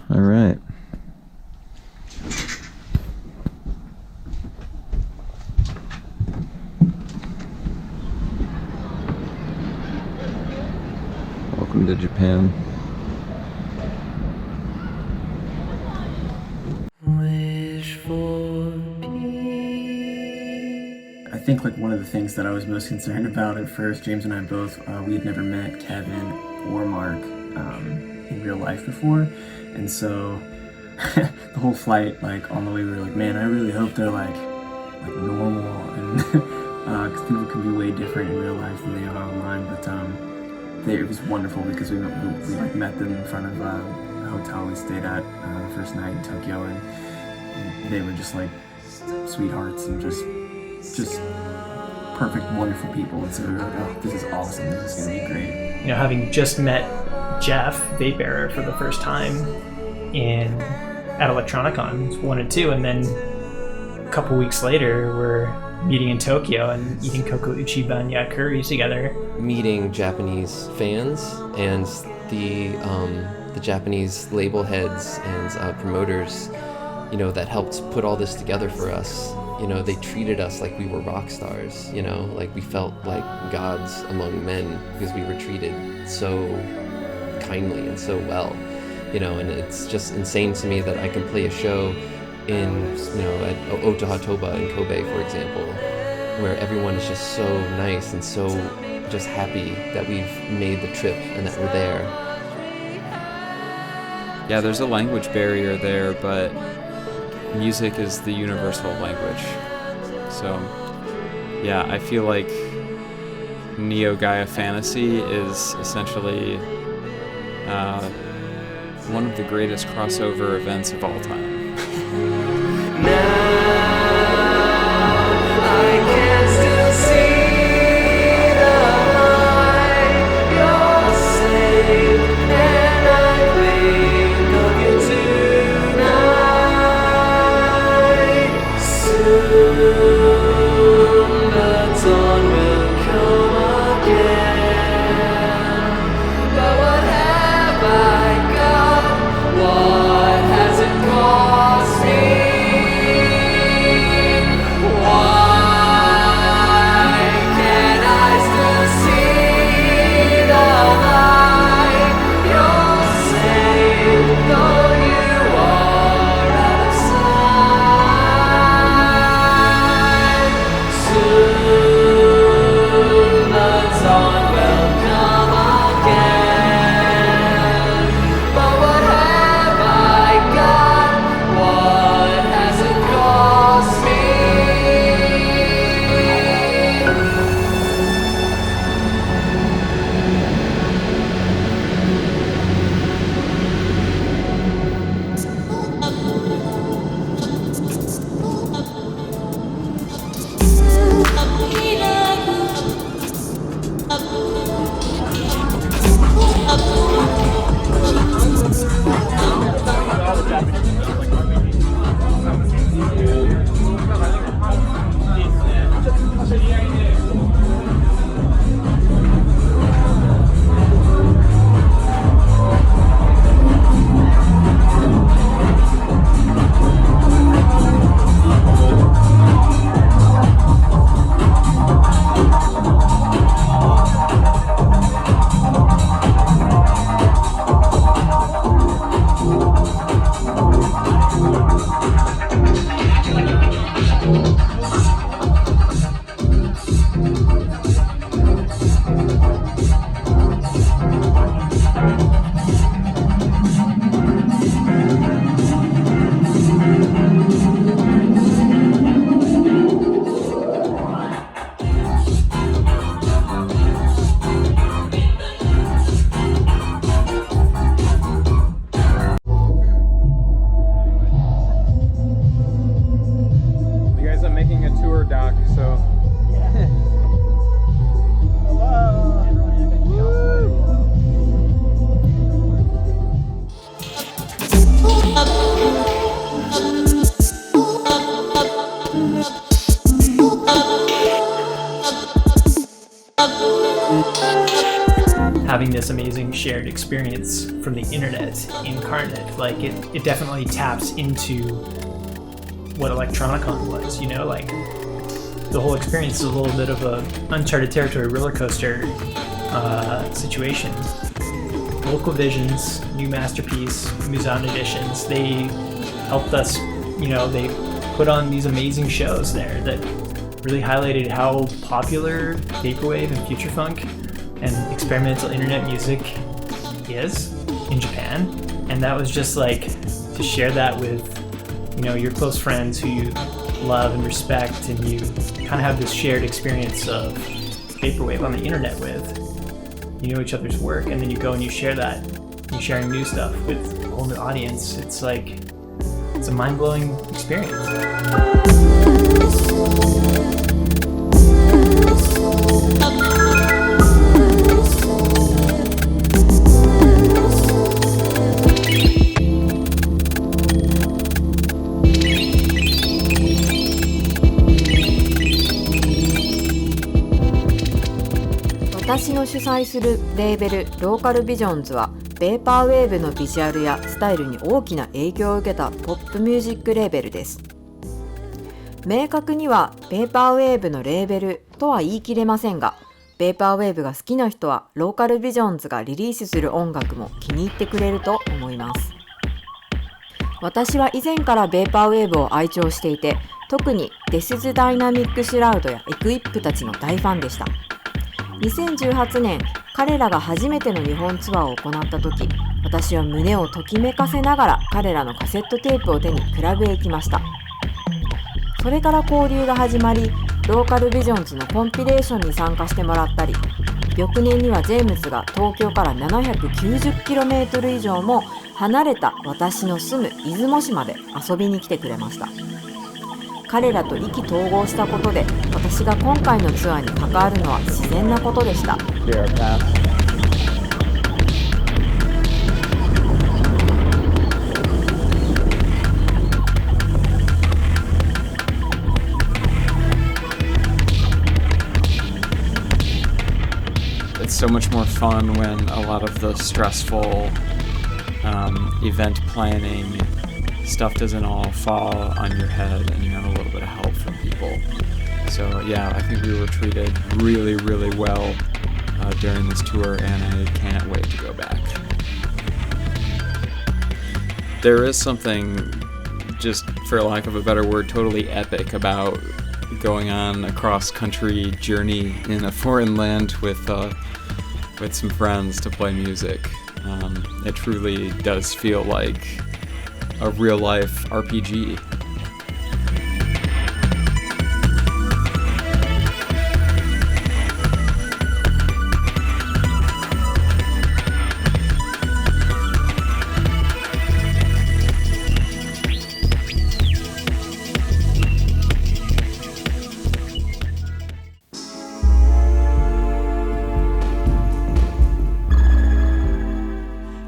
All right. Welcome to Japan. Wish for peace. I think like one of the things that I was most concerned about at first, James and I both, we had never met Kevin or Mark in real life before, and so the whole flight, like on the way, we were like, man, I really hope they're like normal, and because people can be way different in real life than they are online. But it was wonderful because we like met them in front of a hotel we stayed at the first night in Tokyo, and they were just like sweethearts and just perfect, wonderful people. And so we were like, oh, this is awesome. This is gonna be great. You know, having just met Jeff VAPERROR for the first time at Electronicon 1 and 2, and then a couple weeks later we're meeting in Tokyo and eating Koko Uchiba and Yakuris together. Meeting Japanese fans and the Japanese label heads and promoters, you know, that helped put all this together for us. You know, they treated us like we were rock stars, you know, like we felt like gods among men because we were treated so kindly and so well, you know, and it's just insane to me that I can play a show in, you know, at Otohatoba in Kobe, for example, where everyone is just so nice and so just happy that we've made the trip and that we're there. Yeah, there's a language barrier there, but music is the universal language. So, yeah, I feel like Neo Gaia Fantasy is essentially one of the greatest crossover events of all time. What has it gone? having this amazing shared experience from the internet incarnate. Like it definitely taps into what Electronicon was, you know, like the whole experience is a little bit of a uncharted territory roller coaster situation. Local visions, new masterpiece, Musan editions, they helped us, you know, they put on these amazing shows there that really highlighted how popular vaporwave and future funk and experimental internet music is in Japan. And that was just like to share that with, you know, your close friends who you love and respect, and you kind of have this shared experience of vaporwave on the internet with. You know each other's work, and then you go and you share that. You're sharing new stuff with a whole new audience. It's like, it's a mind-blowing experience. 私の主催するレーベルローカルビジョンズはベーパーウェーブのビジュアルやスタイルに大きな影響を受けたポップミュージックレーベルです。明確にはベーパーウェーブのレーベルとは言い切れませんが、ベーパーウェーブが好きな人はローカルビジョンズがリリースする音楽も気に入ってくれると思います。私は以前からベーパーウェーブを愛聴していて、特にデスズダイナミックシュラウドやエクイップたちの大ファンでした。2018年、彼らが初めての日本ツアーを行った時、私は胸をときめかせながら彼らのカセットテープを手にクラブへ行きました。それから交流が始まり、ローカルビジョンズのコンピレーションに参加してもらったり、翌年にはジェームズが東京から 790km 以上も離れた私の住む出雲市まで遊びに来てくれました。彼らと意気投合したことで、私が今回のツアーに関わるのは自然なことでした。It's so much more fun when a lot of the stressful event planning stuff doesn't all fall on your head and you have a little bit of help from people. So yeah, I think we were treated really, really well during this tour, and I can't wait to go back. There is something, just for lack of a better word, totally epic about going on a cross-country journey in a foreign land with some friends to play music. It truly does feel like a real-life RPG.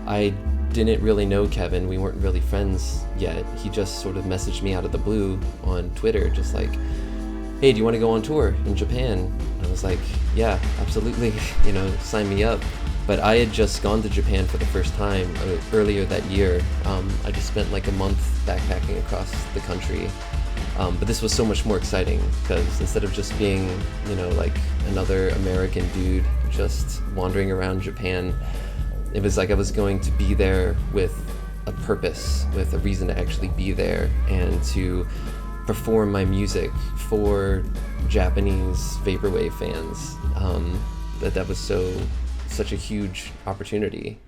I didn't really know Kevin. We weren't really friends yet. He just sort of messaged me out of the blue on Twitter, just like, hey, do you want to go on tour in Japan? And I was like, yeah, absolutely, you know, sign me up. But I had just gone to Japan for the first time earlier that year. I just spent like a month backpacking across the country. But this was so much more exciting because instead of just being, you know, like another American dude just wandering around Japan, it was like I was going to be there with a purpose, with a reason to actually be there and to perform my music for Japanese vaporwave fans. That was such a huge opportunity.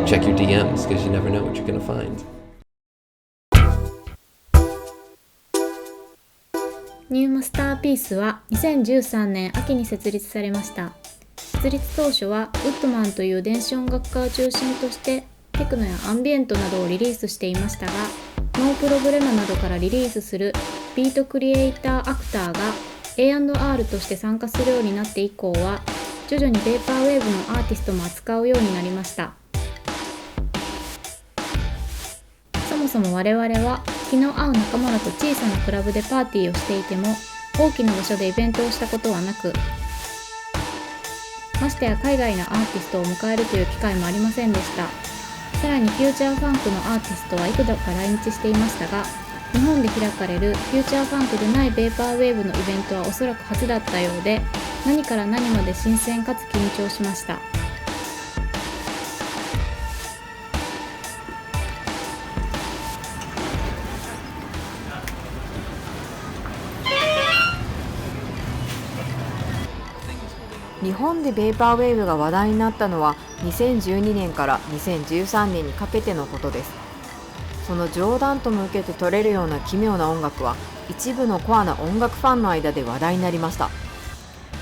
check your DMs because you never know what you're going to find. ニューマスターピースは2013年秋に設立されました。設立当初はウッドマンという電子音楽家を中心としてテクノやアンビエントなどをリリースしていましたが、ノープロブレマなどからリリースするビートクリエイターアクターが A&R として参加するようになって以降は徐々にベーパーウェーブのアーティストも扱うようになりました。そもそも我々は気の合う仲間らと小さなクラブでパーティーをしていても大きな場所でイベントをしたことはなく、ましてや海外のアーティストを迎えるという機会もありませんでした。さらにフューチャーファンクのアーティストはいく度か来日していましたが、日本で開かれるフューチャーファンクでないベーパーウェーブのイベントはおそらく初だったようで、何から何まで新鮮かつ緊張しました。日本でベーパーウェーブが話題になったのは2012年から2013年にかけてのことです。その冗談とも受けて取れるような奇妙な音楽は一部のコアな音楽ファンの間で話題になりました。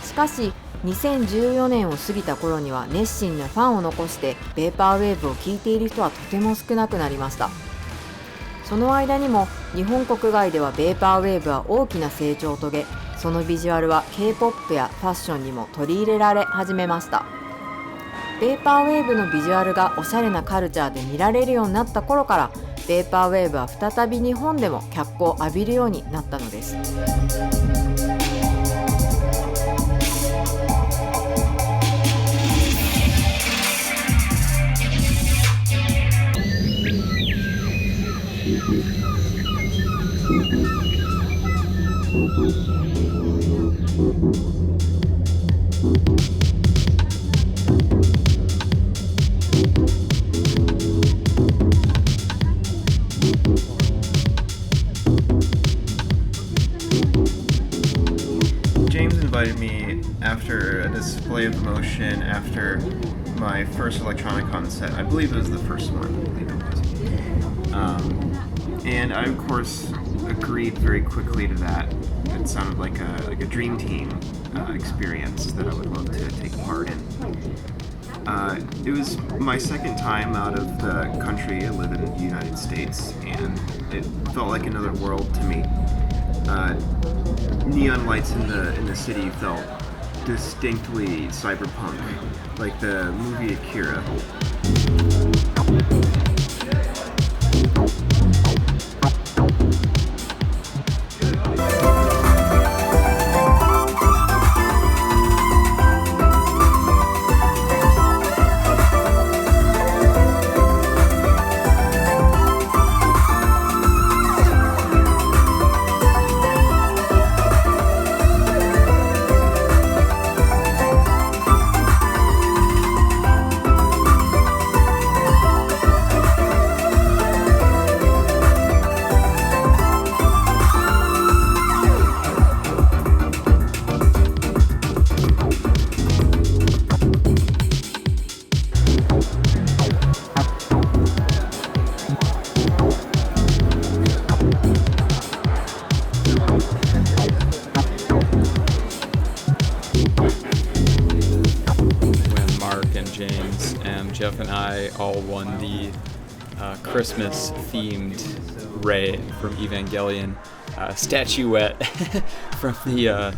しかし2014年を過ぎた頃には熱心なファンを残してベーパーウェーブを聴いている人はとても少なくなりました。その間にも日本国外ではベーパーウェーブは大きな成長を遂げ、そのビジュアルは K-POP やファッションにも取り入れられ始めました。ベーパーウェーブのビジュアルがおしゃれなカルチャーで見られるようになった頃から、ベーパーウェーブは再び日本でも脚光を浴びるようになったのです。James invited me after a display of emotion after my first Electronicon set. I believe it was the first one. I believe it was. And I, of course, agreed very quickly to that. It sounded like a dream team experience that I would love to take part in. It was my second time out of the country. I live in the United States, and it felt like another world to me. Neon lights in the city felt distinctly cyberpunk, like the movie Akira. Jeff and I all won the Christmas-themed Rey from Evangelion statuette from the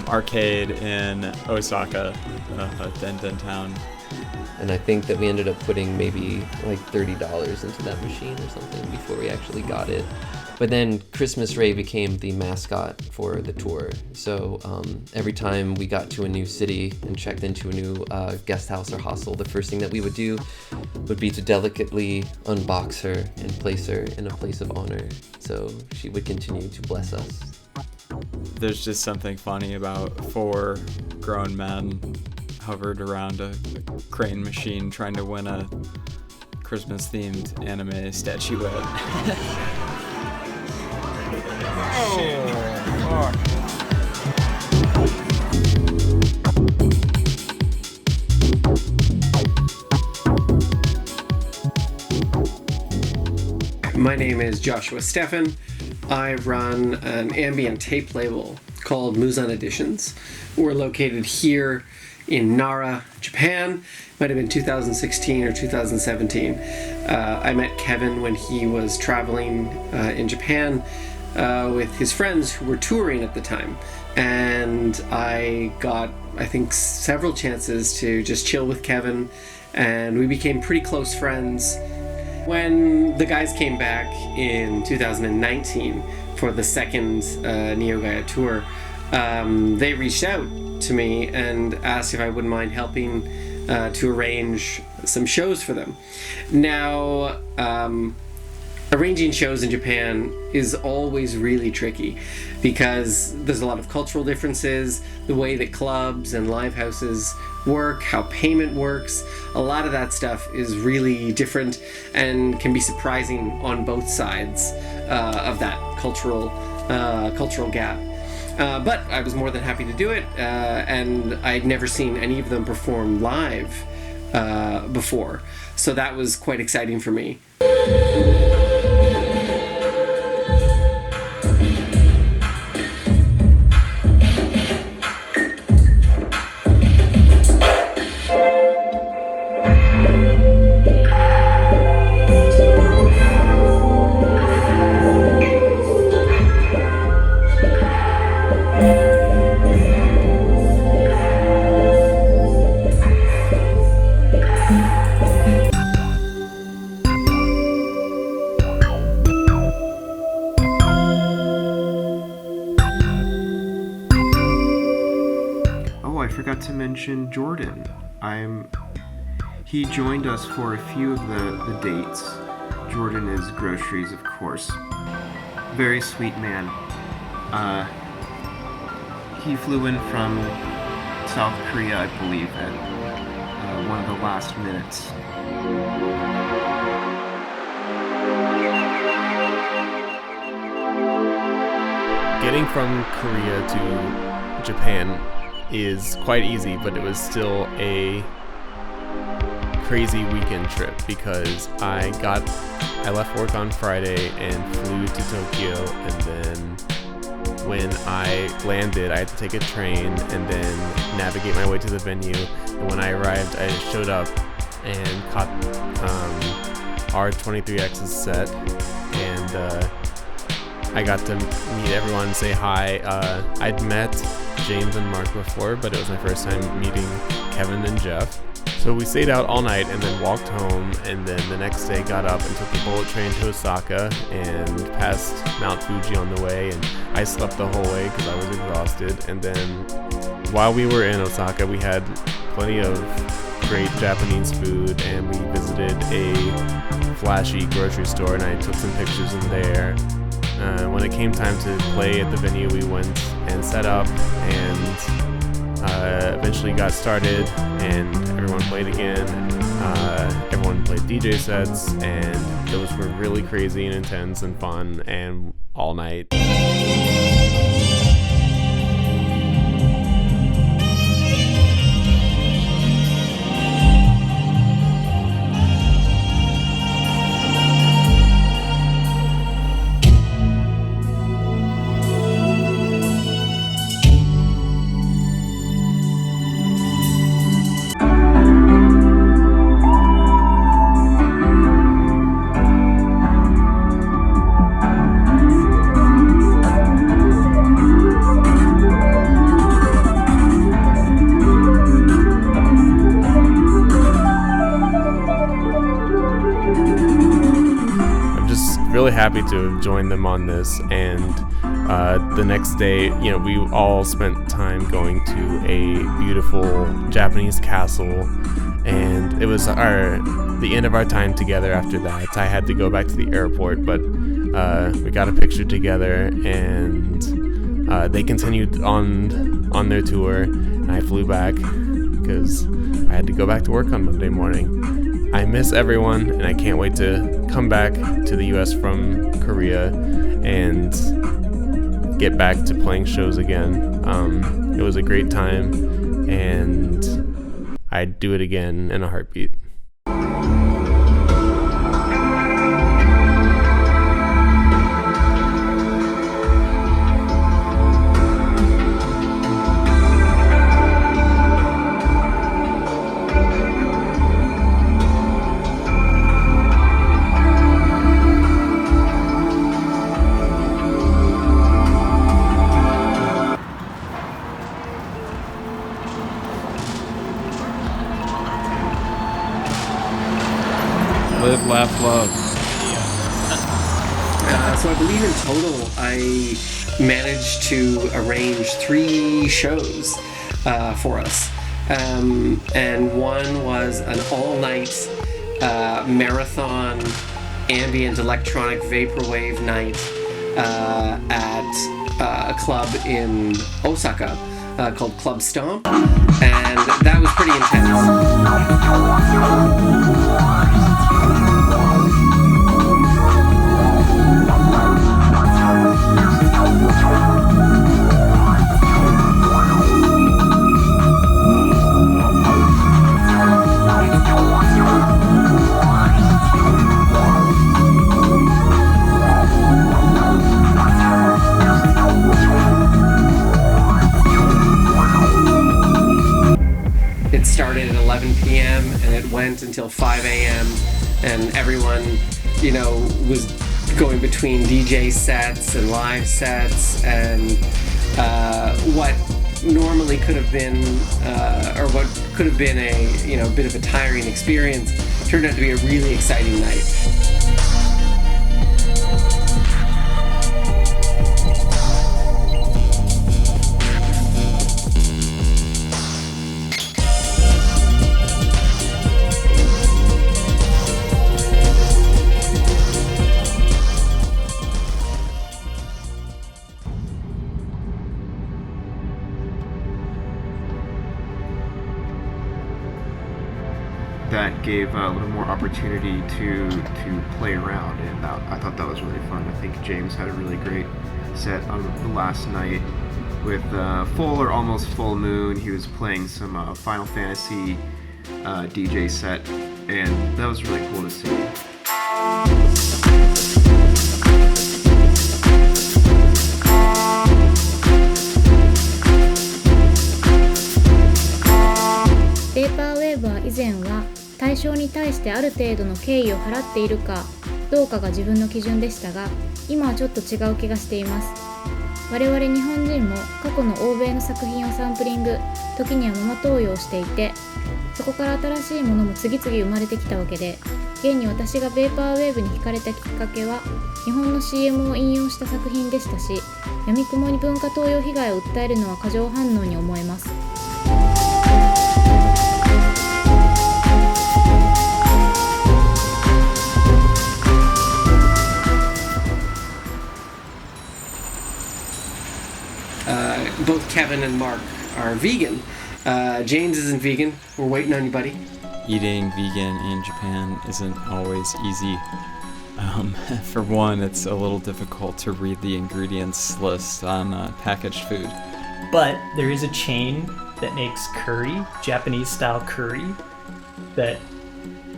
arcade in Osaka, Den town. And I think that we ended up putting maybe like $30 into that machine or something before we actually got it. But then Christmas Rey became the mascot for the tour. So every time we got to a new city and checked into a new guest house or hostel, the first thing that we would do would be to delicately unbox her and place her in a place of honor. So she would continue to bless us. There's just something funny about 4 grown men hovered around a crane machine trying to win a Christmas-themed anime statuette. My name is Joshua Steffen. I run an ambient tape label called Muzan Editions. We're located here in Nara, Japan. Might have been 2016 or 2017. I met Kevin when he was traveling in Japan with his friends who were touring at the time. And I got, I think, several chances to just chill with Kevin, and we became pretty close friends. When the guys came back in 2019 for the second Neo Gaia tour, they reached out to me and asked if I wouldn't mind helping to arrange some shows for them. Now, arranging shows in Japan is always really tricky because there's a lot of cultural differences, the way that clubs and live houses work, how payment works. A lot of that stuff is really different and can be surprising on both sides of that cultural gap. But I was more than happy to do it, and I'd never seen any of them perform live before, so that was quite exciting for me. I forgot to mention Jordan. He joined us for a few of the dates. Jordan is groceries, of course. Very sweet man. He flew in from South Korea, I believe, at one of the last minutes. Getting from Korea to Japan is quite easy, but it was still a crazy weekend trip because I left work on Friday and flew to Tokyo, and then when I landed I had to take a train and then navigate my way to the venue, and when I arrived I showed up and caught R23X's set, and I got to meet everyone and say hi. I'd met James and Mark before, but it was my first time meeting Kevin and Jeff. So we stayed out all night and then walked home, and then the next day got up and took the bullet train to Osaka and passed Mount Fuji on the way, and I slept the whole way because I was exhausted. And then while we were in Osaka, we had plenty of great Japanese food, and we visited a flashy grocery store, and I took some pictures in there. When it came time to play at the venue, we went and set up and eventually got started, and everyone played again. Everyone played DJ sets, and those were really crazy and intense and fun and all night. Really happy to have joined them on this, and the next day, we all spent time going to a beautiful Japanese castle, and it was the end of our time together. After that, I had to go back to the airport, but we got a picture together, and they continued on their tour, and I flew back because I had to go back to work on Monday morning. I miss everyone, and I can't wait to come back to the US from Korea and get back to playing shows again. It was a great time, and I'd do it again in a heartbeat. Live, laugh, love. So I believe in total I managed to arrange 3 shows for us. And one was an all-night marathon ambient electronic vaporwave night at a club in Osaka called Club Stomp, and that was pretty intense. It started at 11 p.m. and it went until 5 a.m. and everyone, was going between DJ sets and live sets, and what normally could have been, or what could have been a bit of a tiring experience, turned out to be a really exciting night. That gave a little more opportunity to play around, and I thought that was really fun. I think James had a really great set on the last night with full or almost full moon. He was playing some Final Fantasy DJ set, and that was really cool to see. VAPERROR は以前は対象に対してある程度の敬意を払っているかどうかが自分の基準でしたが、今はちょっと違う気がしています。我々日本人も過去の欧米の作品をサンプリング、時にはママ投与をしていて、そこから新しいものも次々生まれてきたわけで、現に私がVAPERWAVEに惹かれたきっかけは日本の CM を引用した作品でしたし、闇雲に文化投与被害を訴えるのは過剰反応に思えます。Both Kevin and Mark are vegan. James isn't vegan. We're waiting on you, buddy. Eating vegan in Japan isn't always easy. For one, it's a little difficult to read the ingredients list on packaged food. But there is a chain that makes curry, Japanese style curry, that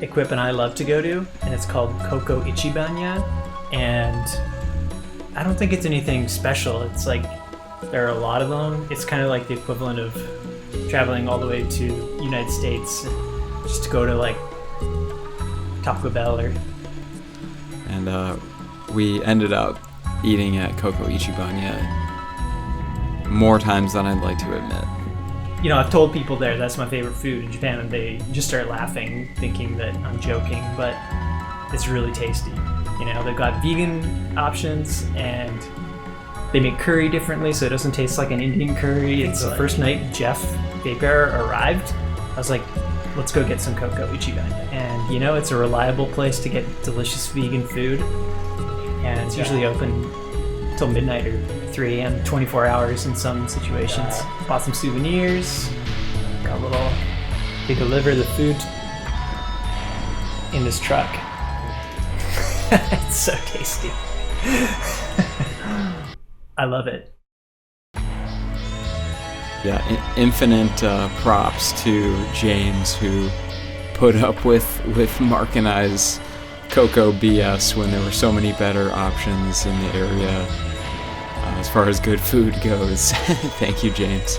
Equip and I love to go to, and it's called Koko Ichibanya. And I don't think it's anything special. It's like there are a lot of them. It's kind of like the equivalent of traveling all the way to United States just to go to like Taco Bell or... And we ended up eating at Koko Ichibanya more times than I'd like to admit. I've told people there that's my favorite food in Japan, and they just start laughing, thinking that I'm joking, but it's really tasty. They've got vegan options, and they make curry differently, so it doesn't taste like an Indian curry. It's the first night Jeff VAPERROR arrived, I was like, let's go get some Koko Ichibanya. And it's a reliable place to get delicious vegan food, and it's usually open till midnight or 3 a.m., 24 hours in some situations. Bought some souvenirs, got a little, they deliver the food in this truck. It's so tasty. I love it. Yeah, infinite props to James, who put up with Mark and I's Cocoa BS when there were so many better options in the area as far as good food goes. Thank you, James.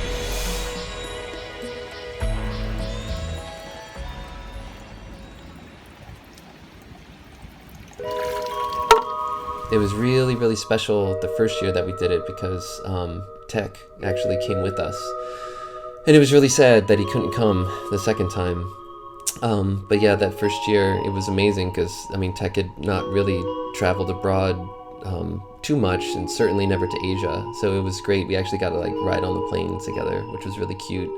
It was really, really special the first year that we did it because Tech actually came with us. And it was really sad that he couldn't come the second time. But yeah, that first year it was amazing because I mean Tech had not really traveled abroad too much, and certainly never to Asia. So it was great. We actually got to like ride on the plane together, which was really cute.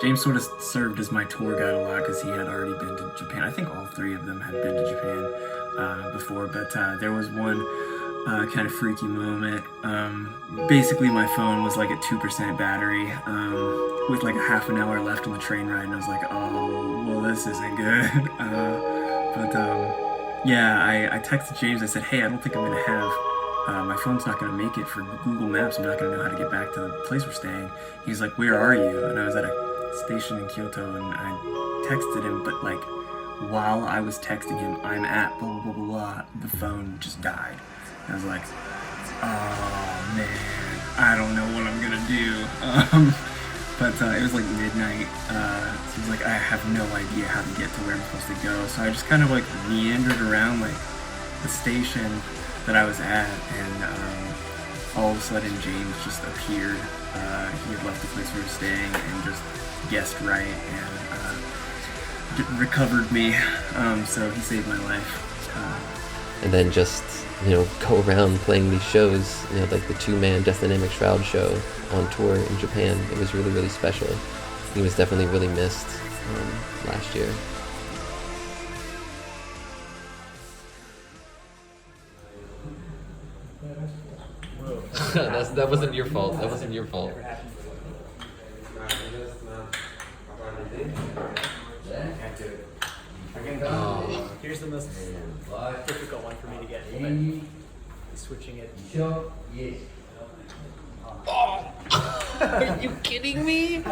James sort of served as my tour guide a lot because he had already been to Japan. I think all three of them had been to Japan before, but there was one kind of freaky moment. Basically, my phone was like at 2% battery with like a half an hour left on the train ride, and I was like, oh, well, this isn't good. Yeah, I texted James. I said, hey, I don't think I'm going to have my phone's not going to make it for Google Maps. I'm not going to know how to get back to the place we're staying. He's like, where are you? And I was at a station in Kyoto, and I texted him, but like while I was texting him, I'm at blah blah blah blah blah, the phone just died. And I was like, oh man, I don't know what I'm gonna do. But it was like midnight, so it was like I have no idea how to get to where I'm supposed to go. So I just kind of like meandered around like the station that I was at, and all of a sudden James just appeared. He had left the place we were staying and just guessed right and recovered me. So he saved my life. And then just, go around playing these shows, like the 2-man Death Dynamic Shroud show on tour in Japan. It was really, really special. He was definitely really missed last year. That wasn't your fault. That wasn't your fault. Oh. Here's the most difficult one for me to get. Switching it. Oh! Are you kidding me?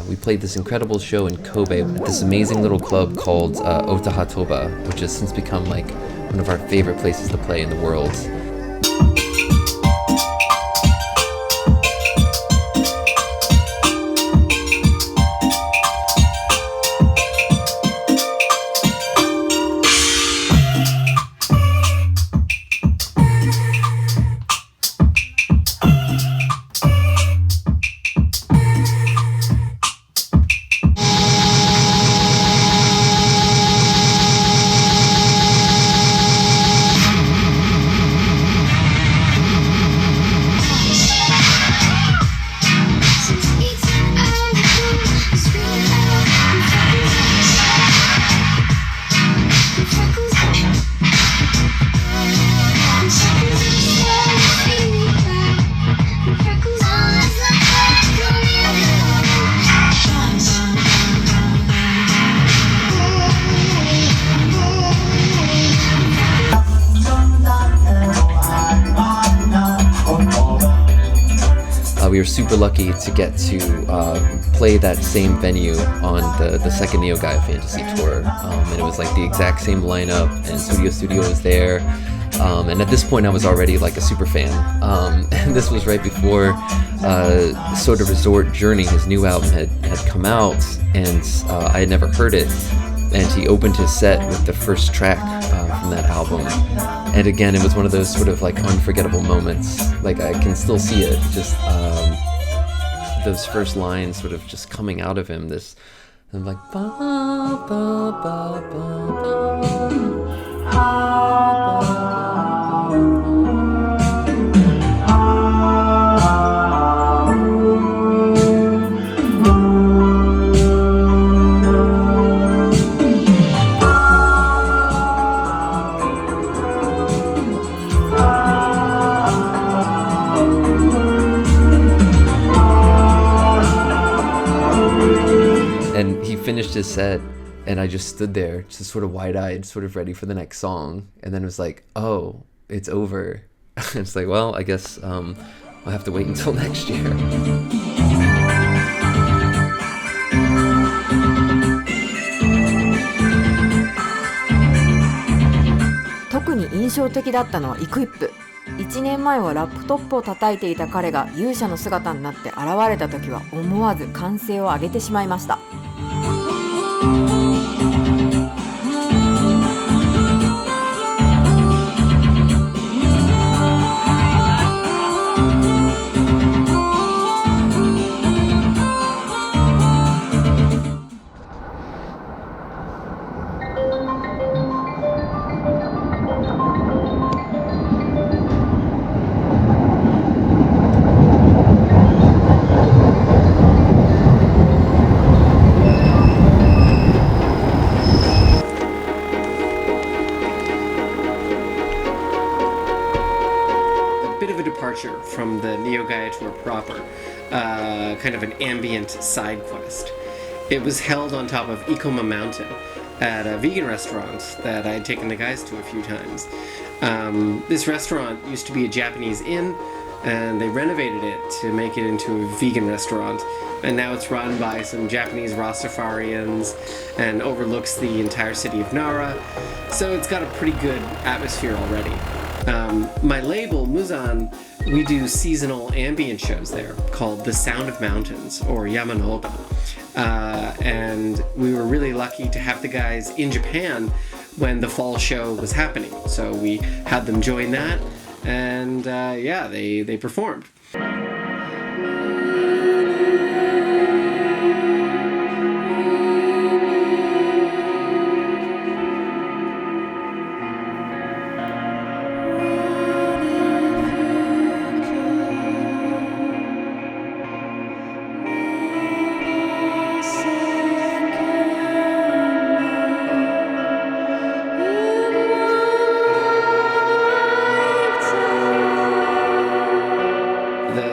We played this incredible show in Kobe at this amazing little club called Otahatoba, which has since become like one of our favorite places to play in the world. we were super lucky to get to play that same venue on the second Neo Gaia Fantasy tour, and it was like the exact same lineup, and Studio was there, and at this point I was already like a super fan, and this was right before Soda Resort Journey, his new album, had come out, and I had never heard it, and he opened his set with the first track from that album. And again, it was one of those sort of like unforgettable moments. Like I can still see it, just those first lines sort of just coming out of him. This, I'm like, ba ba ba ba ba, ba, ba. And he finished his set, and I just stood there, just sort of wide-eyed, sort of ready for the next song. And then it was like, oh, it's over. It's like, well, I guess I'll have to wait until next year. 特に印象的だったのはイクイップ。1年前はラップトップを叩いていた彼が勇者の姿になって現れた時は思わず歓声を上げてしまいました。From the Neo Gaia tour proper, kind of an ambient side quest. It was held on top of Ikoma Mountain at a vegan restaurant that I had taken the guys to a few times. This restaurant used to be a Japanese inn, and they renovated it to make it into a vegan restaurant, and now it's run by some Japanese Rastafarians and overlooks the entire city of Nara, so it's got a pretty good atmosphere already. My label, Muzan, we do seasonal ambient shows there called The Sound of Mountains, or Yamanoba. And we were really lucky to have the guys in Japan when the fall show was happening. So we had them join that, and yeah, they performed.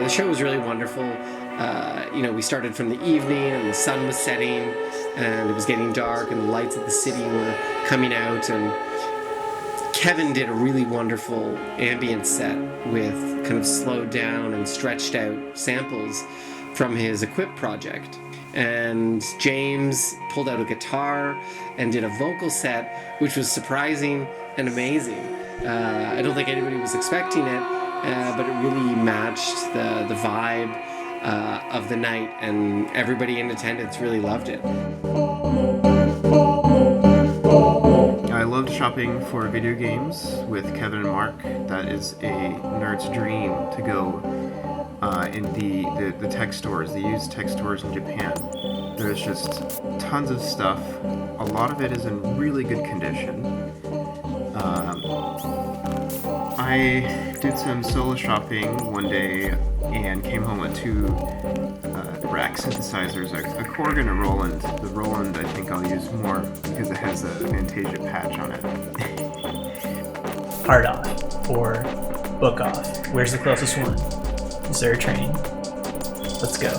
The show was really wonderful. We started from the evening and the sun was setting and it was getting dark and the lights of the city were coming out, and Kevin did a really wonderful ambient set with kind of slowed down and stretched out samples from his Equip project. And James pulled out a guitar and did a vocal set, which was surprising and amazing. I don't think anybody was expecting it, but it really matched the vibe of the night, and everybody in attendance really loved it. I loved shopping for video games with Kevin and Mark. That is a nerd's dream, to go in the tech stores, the used tech stores in Japan. There's just tons of stuff. A lot of it is in really good condition. I did some solo shopping one day and came home with two rack synthesizers, a Korg and a Roland. The Roland I think I'll use more because it has a Fantasia patch on it. Hard off or book off? Where's the closest one? Is there a train? Let's go.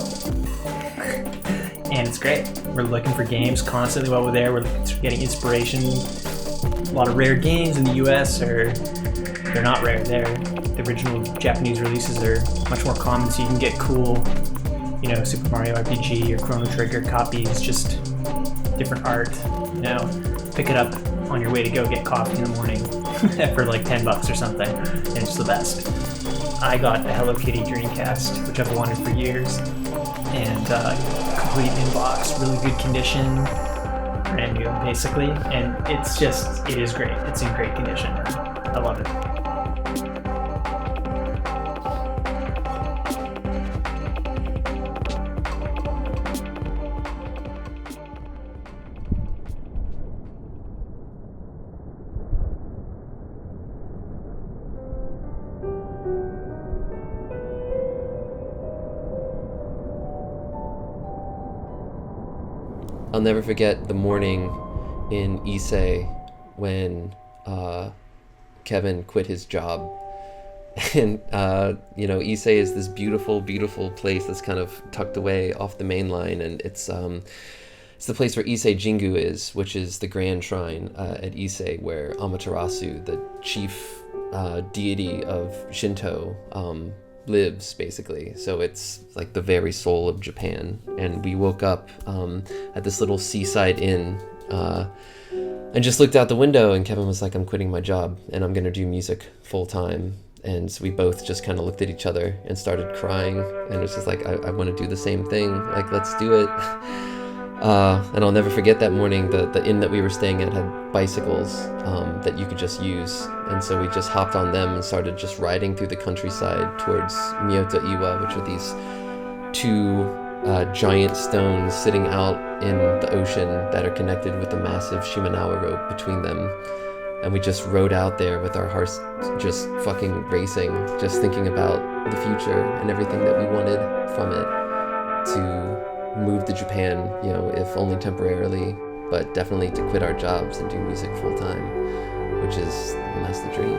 And it's great. We're looking for games constantly while we're there. We're getting inspiration. A lot of rare games in the US they're not rare there. the original Japanese releases are much more common, so you can get cool, you know, Super Mario RPG or Chrono Trigger copies, just different art, you know, pick it up on your way to go get coffee in the morning for like $10 or something, and it's the best. I got a Hello Kitty Dreamcast, which I've wanted for years, and complete in box, really good condition, brand new basically, and it is great. It's in great condition. I love it. I'll never forget the morning in Issei when Kevin quit his job. And, you know, Issei is this beautiful, beautiful place that's kind of tucked away off the main line. And it's the place where Issei Jingu is, which is the grand shrine at Issei, where Amaterasu, the chief deity of Shinto, lives, basically. So it's like the very soul of Japan. And we woke up at this little seaside inn and just looked out the window, and Kevin was like, I'm quitting my job and I'm gonna do music full time. And so we both just kind of looked at each other and started crying, and it was just like, I want to do the same thing, like, let's do it. And I'll never forget that morning. The inn that we were staying at had bicycles that you could just use, and so we just hopped on them and started just riding through the countryside towards Miyota Iwa, which are these two giant stones sitting out in the ocean that are connected with a massive Shimenawa rope between them. And we just rode out there with our hearts just fucking racing, just thinking about the future and everything that we wanted from it, to move to Japan, you know, if only temporarily, but definitely to quit our jobs and do music full time, which is, and that's the dream.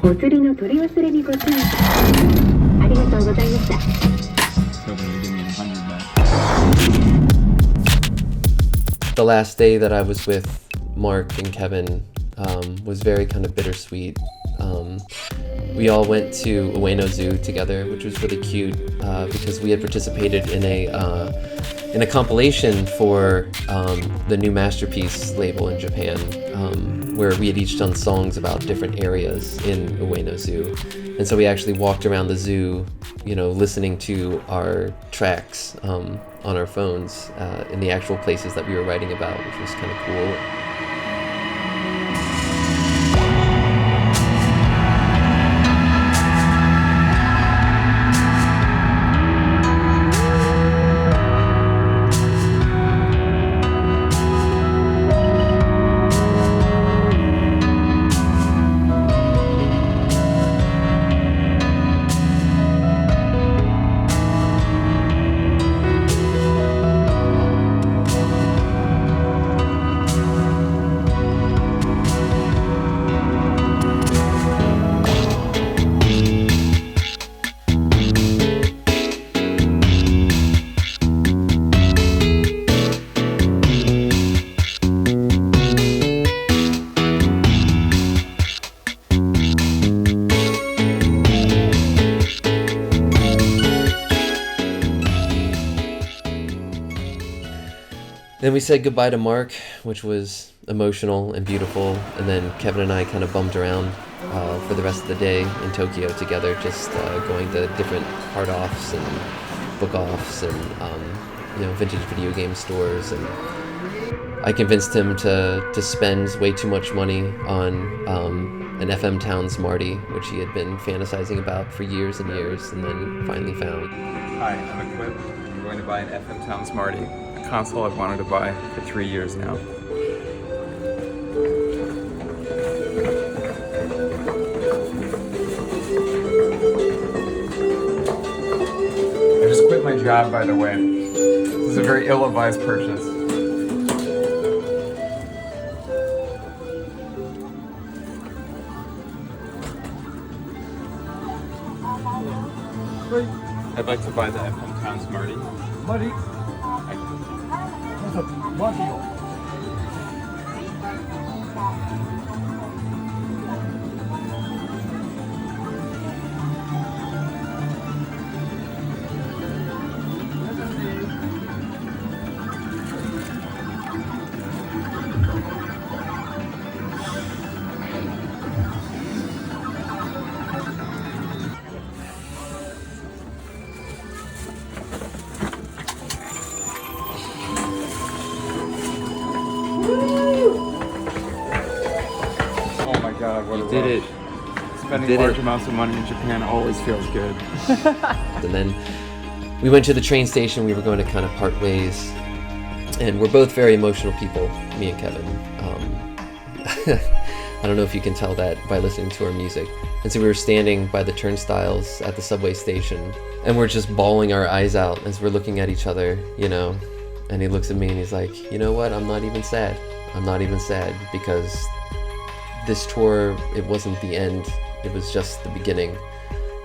お釣りの取り忘れにご注意ください。ありがとうございました。The last day that I was with Mark and Kevin was very kind of bittersweet. We all went to Ueno Zoo together, which was really cute because we had participated in a compilation for the new Masterpiece label in Japan, where we had each done songs about different areas in Ueno Zoo. And so we actually walked around the zoo, you know, listening to our tracks on our phones in the actual places that we were writing about, which was kind of cool. Then we said goodbye to Mark, which was emotional and beautiful, and then Kevin and I kind of bummed around for the rest of the day in Tokyo together, just going to different art offs and book offs and you know, vintage video game stores. And I convinced him to spend way too much money on an FM Towns Marty, which he had been fantasizing about for years and years, and then finally found. Hi, I'm equipped. I'm going to buy an FM Towns Marty. Console I've wanted to buy for 3 years now. I just quit my job, by the way. This is a very ill-advised purchase. I'd like to buy the FM Towns Marty. Marty? God, what a did rush. it. Spending large amounts of money in Japan always feels good. And then we went to the train station. We were going to kind of part ways. And we're both very emotional people, me and Kevin. I don't know if you can tell that by listening to our music. And so we were standing by the turnstiles at the subway station, and we're just bawling our eyes out as we're looking at each other, you know. And he looks at me and he's like, you know what? I'm not even sad. I'm not even sad because this tour, it wasn't the end, it was just the beginning,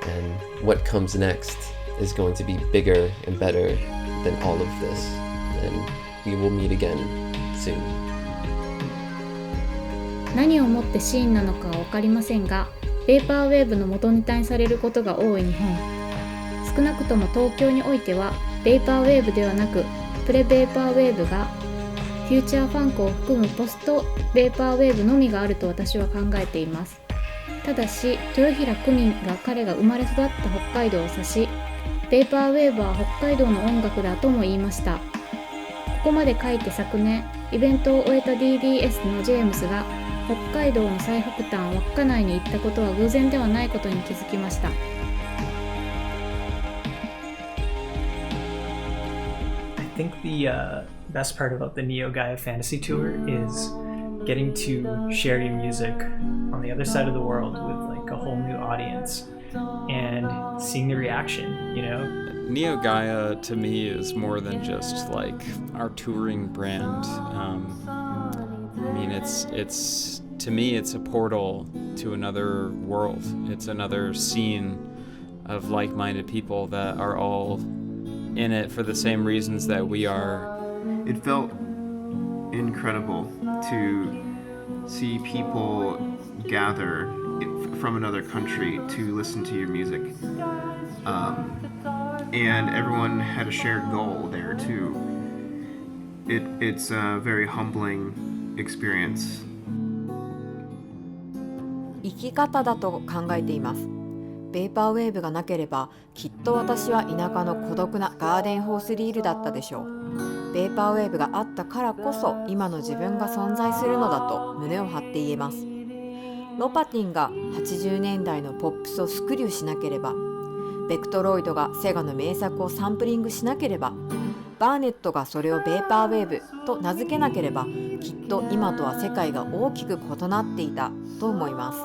and what comes next is going to be bigger and better than all of this, and we will meet again soon. 何をもってシーンなのかは分かりませんが、ベーパーウェーブの元ネタにされることが多い日本。少なくとも東京においては、ベーパーウェーブではなく、プレベーパーウェーブがフューチャーファンクを含むポストベーパーウェーブのみがあると私は考えています。ただし、豊平久美が彼が生まれ育った北海道を指し、ベーパーウェーブは北海道の音楽だとも言いました。ここまで書いて昨年、イベントを終えた DDS のジェームスが北海道の最北端稚内に行ったことは偶然ではないことに気づきました。I think the best part about the Neo Gaia Fantasy Tour is getting to share your music on the other side of the world with like a whole new audience and seeing the reaction, you know? Neo Gaia to me is more than just like our touring brand. I mean, it's to me, it's a portal to another world. It's another scene of like-minded people that are all in it for the same reasons that we are. It felt incredible to see people gather from another country to listen to your music. And everyone had a shared goal there too. It's a very humbling experience. 生き方だと考えています。ベーパーウェーブがなければきっと私は田舎の孤独なガーデンホースリールだったでしょう。ベーパーウェーブがあったからこそ今の自分が存在するのだと胸を張って言えます。ロパティンが80年代のポップスをスクリューしなければ、ベクトロイドがセガの名作をサンプリングしなければ、バーネットがそれをベーパーウェーブと名付けなければ、きっと今とは世界が大きく異なっていたと思います。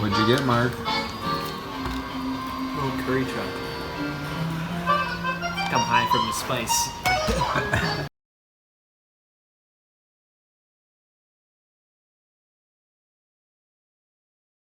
What'd you get, Mark? Little curry truck. I'm high from the spice.